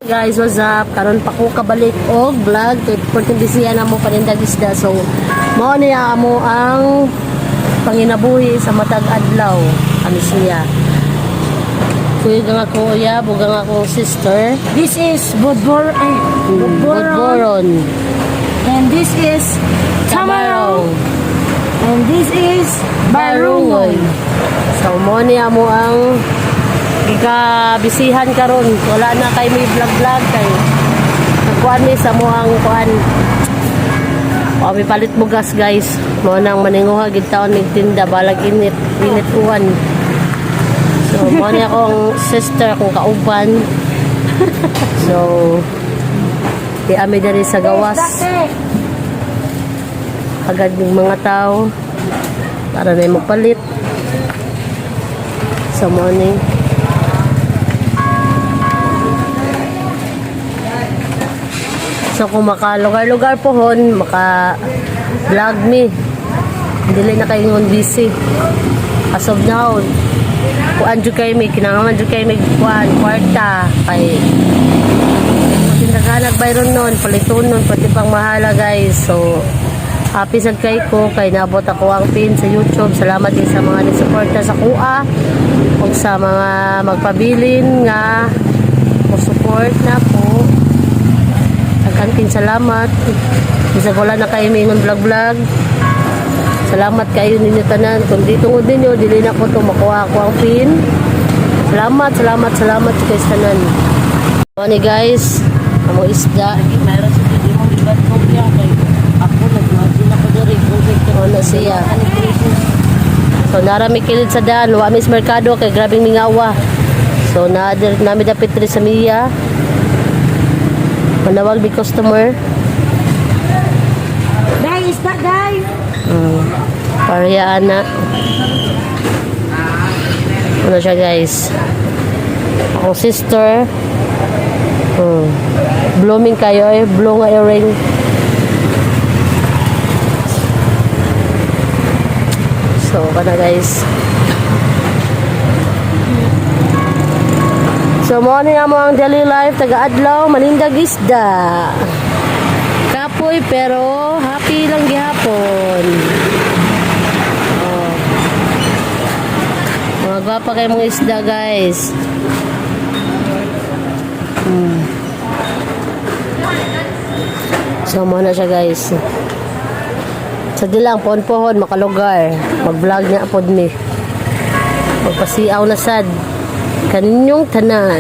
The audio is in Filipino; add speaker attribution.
Speaker 1: Guys, what's up? Karon pa ko kabalik og vlog kay perting bisiya na mo panindag isda. So, mao niya amo ang panginabuhi sa matag adlaw. Ano siya? Kuya nga ko ya, bugang ako sister.
Speaker 2: This is Budboron. And this is Tamarong. And this is Barungoy.
Speaker 1: So, mao niya amo ang bisihan karon. Wala na kay may vlog kay nagkuan ni sa moang kuan. O may palit mo gas guys. Mo nang maninguha gid taon nagtinda balag init uwan. So mo ni akong sister akong kauban. So di ami diri sa gawas. Agad ng mga tao para na magpalit. So mo ni so kung maka-lugar-lugar pohon, maka-vlog me. Dili na kayo ngon busy. As of now, kuan jud kay may kinahanglan jud kay may kuan kwarta kay tindahanag bayron nun, paliton nun, pati pang mahala guys. So, happy sad kay ko kay naabot ako ang pin sa YouTube. Salamat din sa mga nisuporta sa kuha o sa mga magpabilin nga mo support na po. Kanting salamat. Bisa wala na kayo mingon vlog. Salamat kayo ninyo tanan. Kung dito ko din nyo, dili na ko ito makuha ako ang pin. Salamat kayo tanan. Ano guys, ang mga isda.
Speaker 2: Mayroon sa hindi mong libat mo kaya kay ako nag-imagine ako diri kung
Speaker 1: Ano siya. So narami kilid sa daan. Wamis merkado kay grabing mingawa. So nami dapit rin sa Mia. Manawag di customer.
Speaker 2: Dai, is that dai?
Speaker 1: Pariyaan na. Ano siya guys? Akong sister. Blooming kayo eh. Blue nga earring. So, kana guys. So, mo niya mo ang daily life, taga-adlaw, manindag isda. Kapoy, pero happy lang gihapon. Oh. Mga gwapa kayo mga isda, guys. So, mo na siya, guys. Sa dilang, pohon-pohon, makalugar. Mag-vlog niya pod ni. Magpasiaw na sad. Kaninyong tanan.